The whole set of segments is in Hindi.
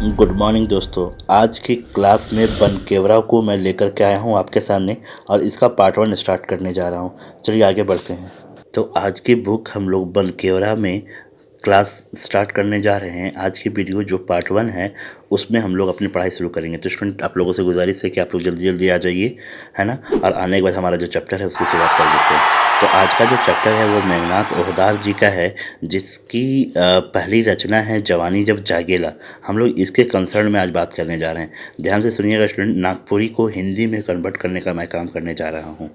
गुड मॉर्निंग दोस्तों। आज की क्लास में बनकेवरा को मैं लेकर के आया हूँ आपके सामने और इसका पार्ट 1 स्टार्ट करने जा रहा हूँ। चलिए आगे बढ़ते हैं। तो आज की बुक हम लोग बनकेवरा में क्लास स्टार्ट करने जा रहे हैं। आज की वीडियो जो पार्ट 1 है उसमें हम लोग अपनी पढ़ाई शुरू करेंगे। तो स्टूडेंट, आप लोगों से गुजारिश है कि आप लोग जल्दी जल्दी आ जाइए, है ना। और आने के बाद हमारा जो चैप्टर है उसकी शुरुआत कर देते हैं। तो आज का जो चैप्टर है वो मेघनाथ ओहदार जी का है, जिसकी पहली रचना है जवानी जब जागेला। हम लोग इसके कंसर्न में आज बात करने जा रहे हैं। ध्यान से सुनिएगा स्टूडेंट, नागपुरी को हिंदी में कन्वर्ट करने का मैं काम करने जा रहा हूँ।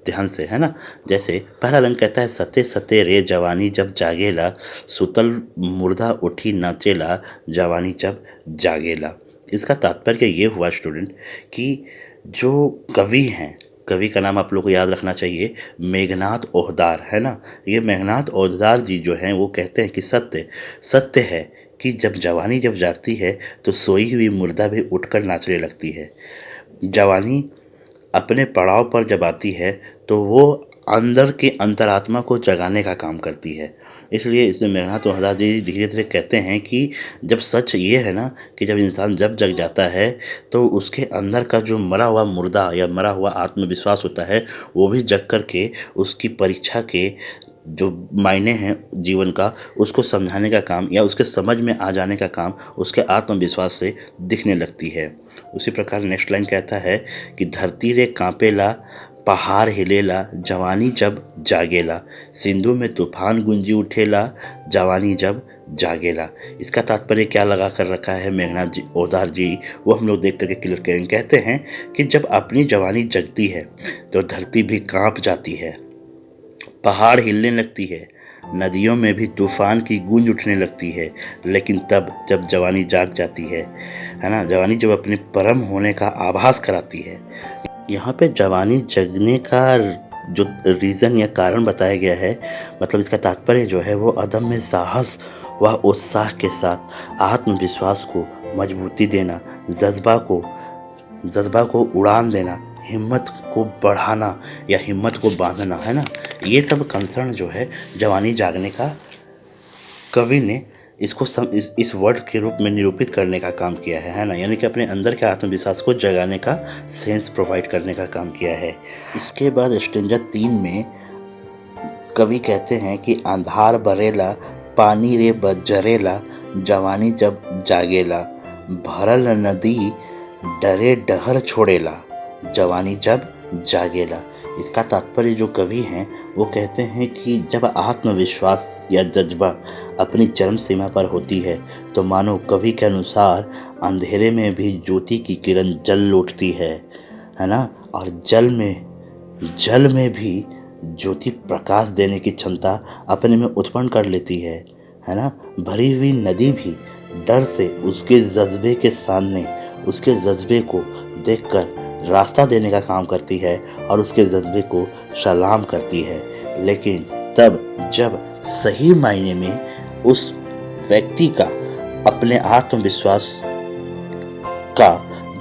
ध्यान से, है ना। जैसे पहला लाइन कहता है, सते सते रे जवानी जब जागेला, सुतल मुर्दा उठी नाचेला, जवानी जब जागेला। इसका तात्पर्य ये हुआ स्टूडेंट कि जो कवि हैं, कवि का नाम आप लोग को याद रखना चाहिए, मेघनाथ ओहदार, है ना। ये मेघनाथ ओहदार जी जो हैं वो कहते हैं कि सत्य सत्य है कि जब जवानी जब जागती है तो सोई हुई मुर्दा भी उठकर नाचने लगती है। जवानी अपने पड़ाव पर जब आती है तो वो अंदर की अंतरात्मा को जगाने का काम करती है। इसलिए इसमें मेघनाथ ओहदार जी धीरे धीरे कहते हैं कि जब सच ये है ना कि जब इंसान जब जग जाता है तो उसके अंदर का जो मरा हुआ मुर्दा या मरा हुआ आत्मविश्वास होता है वो भी जग कर के उसकी परीक्षा के जो मायने हैं जीवन का उसको समझाने का काम या उसके समझ में आ जाने का काम उसके आत्मविश्वास से दिखने लगती है। उसी प्रकार नेक्स्ट लाइन कहता है कि धरती रे कांपेला, पहाड़ हिलेला, जवानी जब जागेला, सिंधु में तूफान गुंजी उठेला, जवानी जब जागेला। इसका तात्पर्य क्या लगा कर रखा है मेघनाथ जी ओहदार जी, वो हम लोग देख करके क्लियर करेंगे। कहते हैं कि जब अपनी जवानी जगती है तो धरती भी कांप जाती है, पहाड़ हिलने लगती है, नदियों में भी तूफान की गूंज उठने लगती है। लेकिन तब जब जवानी जाग जाती है ना, जवानी जब अपने परम होने का आभास कराती है। यहाँ पे जवानी जगने का जो रीज़न या कारण बताया गया है, मतलब इसका तात्पर्य जो है वो अदम्य साहस व उत्साह के साथ आत्मविश्वास को मजबूती देना, जज्बा को उड़ान देना, हिम्मत को बढ़ाना या हिम्मत को बांधना, है ना। ये सब कंसर्न जो है जवानी जागने का कवि ने इसको इस वर्ड के रूप में निरूपित करने का काम किया है ना। यानी कि अपने अंदर के आत्मविश्वास को जगाने का सेंस प्रोवाइड करने का काम किया है। इसके बाद स्टेंजा 3 में कवि कहते हैं कि अंधार बरेला, पानी रे बजरेला, जवानी जब जागेला, भरल नदी डरे डहर छोड़ेला, जवानी जब जागेला। इसका तात्पर्य जो कवि हैं वो कहते हैं कि जब आत्मविश्वास या जज्बा अपनी चरम सीमा पर होती है तो मानो कवि के अनुसार अंधेरे में भी ज्योति की किरण जल उठती है ना। और जल में भी ज्योति प्रकाश देने की क्षमता अपने में उत्पन्न कर लेती है ना। भरी हुई नदी भी डर से उसके जज्बे के सामने, उसके जज्बे को देखकर रास्ता देने का काम करती है और उसके जज्बे को सलाम करती है। लेकिन तब जब सही मायने में उस व्यक्ति का अपने आत्मविश्वास का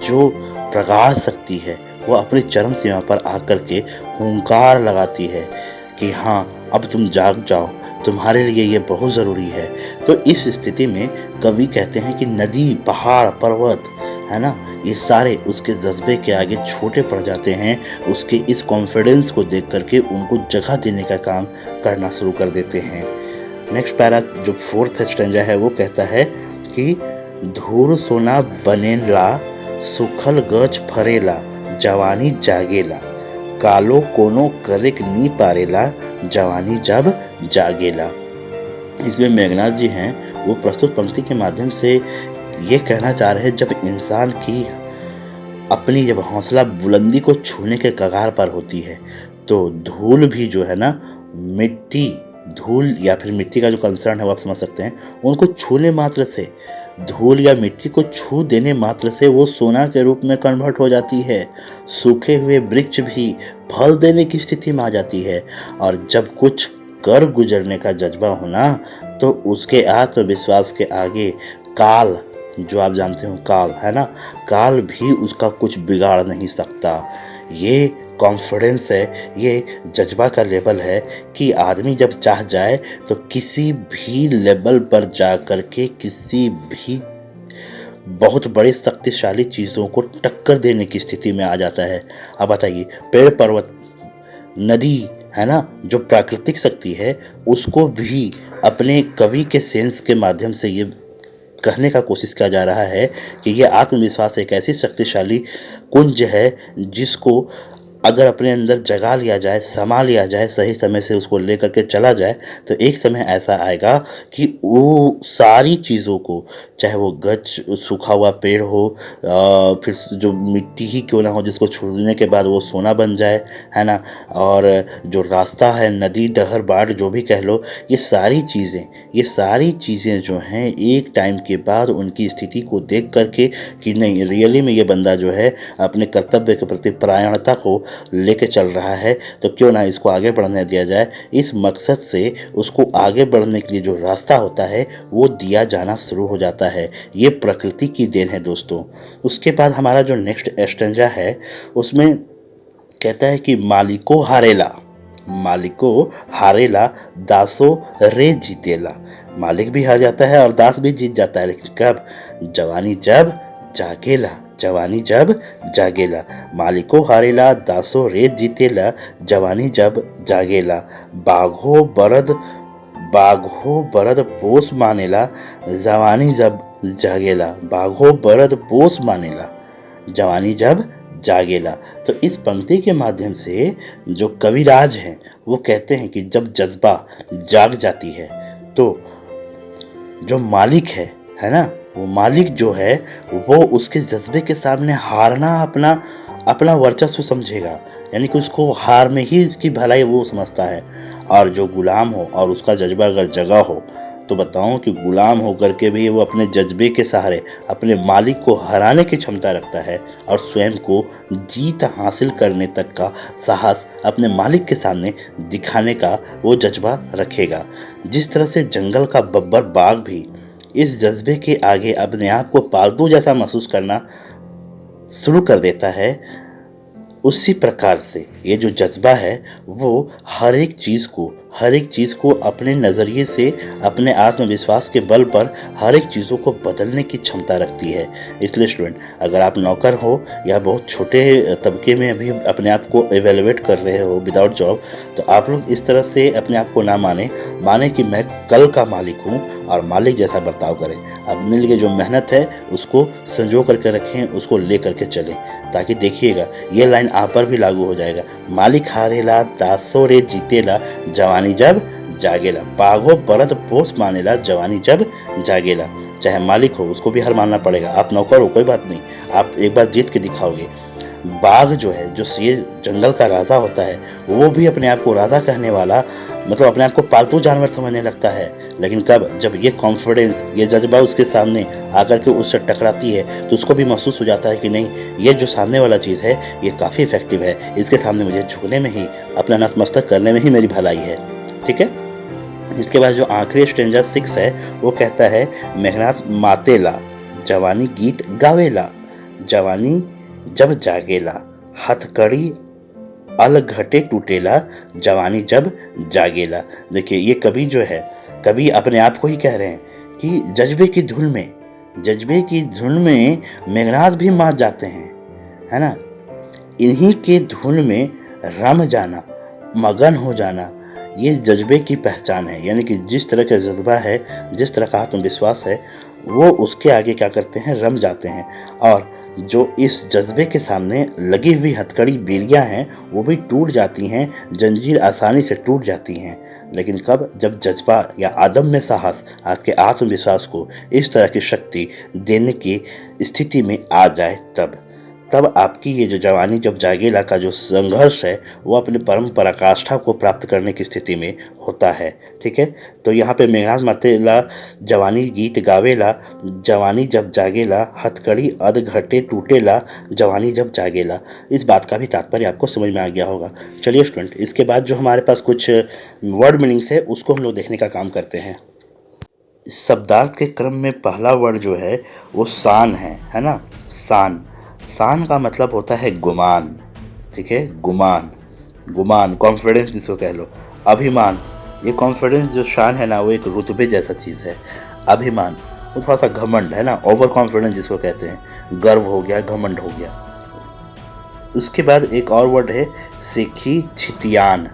जो प्रगाढ़ शक्ति है वो अपनी चरम सीमा पर आकर के हुंकार लगाती है कि हाँ, अब तुम जाग जाओ, तुम्हारे लिए ये बहुत ज़रूरी है। तो इस स्थिति में कवि कहते हैं कि नदी, पहाड़, पर्वत, है ना, ये सारे उसके जज्बे के आगे छोटे पड़ जाते हैं। उसके इस कॉन्फिडेंस को देख करके उनको जगह देने का काम करना शुरू कर देते हैं। नेक्स्ट पैरा जो 4th स्टैंजा है वो कहता है कि धूर सोना बनेला, सुखल गछ फरेला, जवानी जागेला, कालो कोनो करेक नी पारेला, जवानी जब जागेला। इसमें मेघनाथ जी हैं वो प्रस्तुत पंक्ति के माध्यम से ये कहना चाह रहे हैं, जब इंसान की अपनी जब हौसला बुलंदी को छूने के कगार पर होती है तो धूल भी जो है ना, मिट्टी, धूल या फिर मिट्टी का जो कंसर्न है वो आप समझ सकते हैं, उनको छूने मात्र से, धूल या मिट्टी को छू देने मात्र से वो सोना के रूप में कन्वर्ट हो जाती है। सूखे हुए वृक्ष भी फल देने की स्थिति में आ जाती है। और जब कुछ कर गुजरने का जज्बा होना तो उसके आत्मविश्वास के आगे काल, जो आप जानते हो काल, है ना, काल भी उसका कुछ बिगाड़ नहीं सकता। ये कॉन्फिडेंस है, ये जज्बा का लेवल है कि आदमी जब चाह जाए तो किसी भी लेवल पर जा कर के किसी भी बहुत बड़े शक्तिशाली चीज़ों को टक्कर देने की स्थिति में आ जाता है। अब बताइए, पेड़ पर्वत, नदी, है ना, जो प्राकृतिक शक्ति है उसको भी अपने कवि के सेंस के माध्यम से ये कहने का कोशिश किया जा रहा है कि ये आत्मविश्वास एक ऐसी शक्तिशाली कुंज है जिसको अगर अपने अंदर जगा लिया जाए, समा लिया जाए, सही समय से उसको लेकर के चला जाए, तो एक समय ऐसा आएगा कि वो सारी चीज़ों को, चाहे वो गच सूखा हुआ पेड़ हो, फिर जो मिट्टी ही क्यों ना हो जिसको छूने के बाद वो सोना बन जाए, है ना, और जो रास्ता है, नदी, डहर, बाढ़, जो भी कह लो, ये सारी चीज़ें जो हैं एक टाइम के बाद उनकी स्थिति को देख करके कि नहीं, रियली में ये बंदा जो है अपने कर्तव्य के प्रति परायणता को लेके चल रहा है, तो क्यों ना इसको आगे बढ़ने दिया जाए। इस मकसद से उसको आगे बढ़ने के लिए जो रास्ता होता है वो दिया जाना शुरू हो जाता है। ये प्रकृति की देन है दोस्तों। उसके बाद हमारा जो नेक्स्ट स्टेंजा है उसमें कहता है कि मालिको हारेला दासो रे जीतेला। मालिक भी हार जाता है और दास भी जीत जाता है, लेकिन कब? जवानी जब जागेला। मालिको हारेला दासो रे जीतेला, जवानी जब जागेला। बाघो बरद पोस मानेला, जवानी जब जागेला। जवानी जब जागेला। तो इस पंक्ति के माध्यम से जो कविराज हैं वो कहते हैं कि जब जज्बा जाग जाती है तो जो मालिक है ना, वो मालिक जो है वो उसके जज्बे के सामने हारना अपना वर्चस्व समझेगा, यानी कि उसको हार में ही इसकी भलाई वो समझता है। और जो गुलाम हो और उसका जज्बा अगर जगा हो तो बताऊं कि गुलाम होकर के भी वो अपने जज्बे के सहारे अपने मालिक को हराने की क्षमता रखता है और स्वयं को जीत हासिल करने तक का साहस अपने मालिक के सामने दिखाने का वो जज्बा रखेगा। जिस तरह से जंगल का बब्बर बाघ भी इस जज्बे के आगे अपने आप को पालतू जैसा महसूस करना शुरू कर देता है, उसी प्रकार से ये जो जज्बा है वो हर एक चीज़ को अपने नज़रिए से, अपने आत्मविश्वास के बल पर हर एक चीज़ों को बदलने की क्षमता रखती है। इसलिए स्टूडेंट, अगर आप नौकर हो या बहुत छोटे तबके में अभी अपने आप को एवेलुएट कर रहे हो विदाउट जॉब, तो आप लोग इस तरह से अपने आप को ना माने कि मैं कल का मालिक हूँ और मालिक जैसा बर्ताव करें। अपने लिए जो मेहनत है उसको संजो करके रखें, उसको ले करके चलें, ताकि देखिएगा ये लाइन आप पर भी लागू हो जाएगा। मालिक हारेला दासो रे जीतेला, जवानी जब जागेला। बाघो बरद पोस मानेला, जवानी जब जागेला। चाहे मालिक हो उसको भी हार मानना पड़ेगा, आप नौकर हो कोई बात नहीं, आप एक बार जीत के दिखाओगे। बाघ जो है, जो शेर जंगल का राजा होता है, वो भी अपने आप को राजा कहने वाला, मतलब अपने आप को पालतू जानवर समझने लगता है। लेकिन कब? जब ये कॉन्फिडेंस, ये जज्बा उसके सामने आकर के उससे टकराती है तो उसको भी महसूस हो जाता है कि नहीं, ये जो सामने वाला चीज़ है ये काफ़ी इफेक्टिव है, इसके सामने मुझे झुकने में ही, अपना नतमस्तक करने में ही मेरी भलाई है। ठीक है। इसके बाद जो आखिरी स्टेंजा 6 है वो कहता है, मेघनाथ मातेला जवानी गीत गावेला, जवानी जब जागेला। हथकड़ी अलघटे टूटेला, जवानी जब जागेला। देखिए, ये कवि जो है, कवि अपने आप को ही कह रहे हैं कि जज्बे की धुन में मेघनाथ भी मात जाते हैं, है ना। इन्हीं के धुन में रम जाना, मगन हो जाना, ये जज्बे की पहचान है। यानी कि जिस तरह का जज्बा है, जिस तरह का आत्मविश्वास है, वो उसके आगे क्या करते हैं, रम जाते हैं। और जो इस जज्बे के सामने लगी हुई हथकड़ी बेरियां हैं वो भी टूट जाती हैं, जंजीर आसानी से टूट जाती हैं। लेकिन कब? जब जज्बा या अदम्य साहस आपके आत्मविश्वास को इस तरह की शक्ति देने की स्थिति में आ जाए, तब आपकी ये जो जवानी जब जागेला का जो संघर्ष है वो अपने परम पराकाष्ठा को प्राप्त करने की स्थिति में होता है। ठीक है। तो यहाँ पे मेघनाथ मातेला जवानी गीत गावेला, जवानी जब जागेला। हथकड़ी अध घटे टूटेला, जवानी जब जागेला। इस बात का भी तात्पर्य आपको समझ में आ गया होगा। चलिए स्टूडेंट, इसके बाद जो हमारे पास कुछ वर्ड मीनिंग्स है उसको हम लोग देखने का काम करते हैं। शब्दार्थ के क्रम में पहला वर्ड जो है वो शान है ना। शान का मतलब होता है गुमान। ठीक है, गुमान, कॉन्फिडेंस जिसको कह लो। अभिमान, ये कॉन्फिडेंस जो शान है ना, वो एक रुतबे जैसा चीज़ है। अभिमान, वो थोड़ा सा घमंड है ना, ओवर कॉन्फिडेंस जिसको कहते हैं, गर्व हो गया, घमंड हो गया। उसके बाद एक और वर्ड है सेखी छितियान,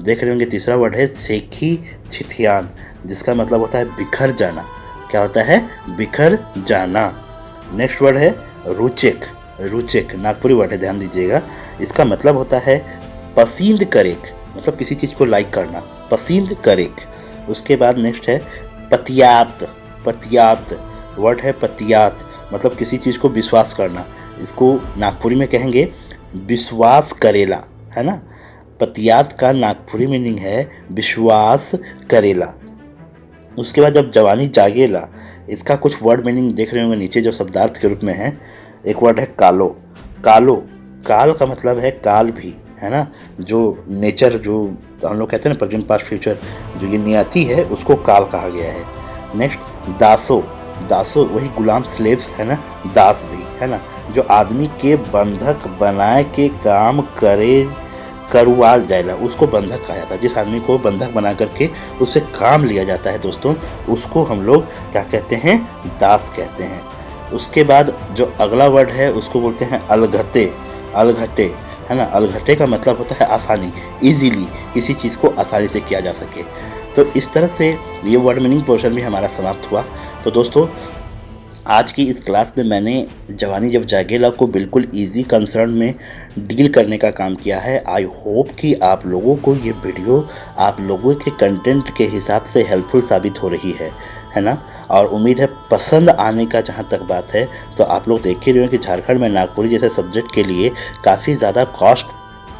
देख रहे होंगे, तीसरा वर्ड है सेखी छितियान, जिसका मतलब होता है बिखर जाना। क्या होता है? बिखर जाना। नेक्स्ट वर्ड है रुचिक, रुचिक नागपुरी वर्ड है, ध्यान दीजिएगा। इसका मतलब होता है पसंद करेक, मतलब किसी चीज़ को लाइक करना, पसंद करेक। उसके बाद नेक्स्ट है पतियात, पतियात वर्ड है पतियात, मतलब किसी चीज़ को विश्वास करना। इसको नागपुरी में कहेंगे विश्वास करेला, है ना। पतियात का नागपुरी मीनिंग है विश्वास करेला। उसके बाद जब जवानी जागेला, इसका कुछ वर्ड मीनिंग देख रहे होंगे नीचे जो शब्दार्थ के रूप में है। एक वर्ड है कालो, कालो, काल का मतलब है काल भी, है ना, जो नेचर, जो हम लोग कहते हैं ना प्रेजेंट पास्ट फ्यूचर, जो ये नियति है उसको काल कहा गया है। नेक्स्ट दासो, दासो वही गुलाम, स्लेव्स है ना, दास भी, है ना, जो आदमी के बंधक बनाए के काम करे करुआल जाएला, उसको बंधक कहा जाता है। जिस आदमी को बंधक बना करके उससे काम लिया जाता है दोस्तों, उसको हम लोग क्या कहते हैं? दास कहते हैं। उसके बाद जो अगला वर्ड है उसको बोलते हैं अलघटे, अलघटे, है ना। अलघटे का मतलब होता है आसानी, इजीली, किसी चीज़ को आसानी से किया जा सके। तो इस तरह से ये वर्ड मीनिंग पोर्शन भी हमारा समाप्त हुआ। तो दोस्तों आज की इस क्लास में मैंने जवानी जब जागेला को बिल्कुल इजी कंसर्न में डील करने का काम किया है। आई होप कि आप लोगों को ये वीडियो आप लोगों के कंटेंट के हिसाब से हेल्पफुल साबित हो रही है ना। और उम्मीद है पसंद आने का जहाँ तक बात है, तो आप लोग देख ही रहे हो कि झारखंड में नागपुरी जैसे सब्जेक्ट के लिए काफ़ी ज़्यादा कॉस्ट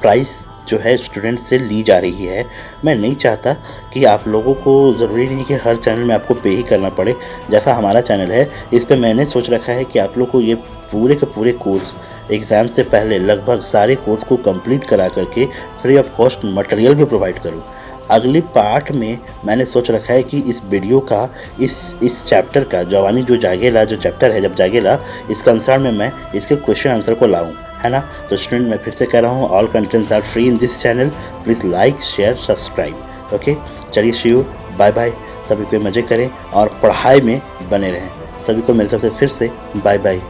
प्राइस जो है स्टूडेंट से ली जा रही है। मैं नहीं चाहता कि आप लोगों को, ज़रूरी नहीं कि हर चैनल में आपको पे ही करना पड़े। जैसा हमारा चैनल है, इस पे मैंने सोच रखा है कि आप लोग को ये पूरे के पूरे कोर्स एग्ज़ाम से पहले लगभग सारे कोर्स को कंप्लीट करा करके फ्री ऑफ कॉस्ट मटेरियल भी प्रोवाइड करूँ। अगली पार्ट में मैंने सोच रखा है कि इस वीडियो का, इस चैप्टर का, जवानी जो जागेला जो चैप्टर है जब जागेला, इस कंसर्न में मैं इसके क्वेश्चन आंसर को लाऊं, है ना। तो स्टूडेंट मैं फिर से कह रहा हूँ, all contents are free in this channel, please like share subscribe. Okay, चलिए सी यू, बाय बाय। सभी को मज़े करें और पढ़ाई में बने रहें। सभी को मेरी तरफ से फिर से बाय बाय।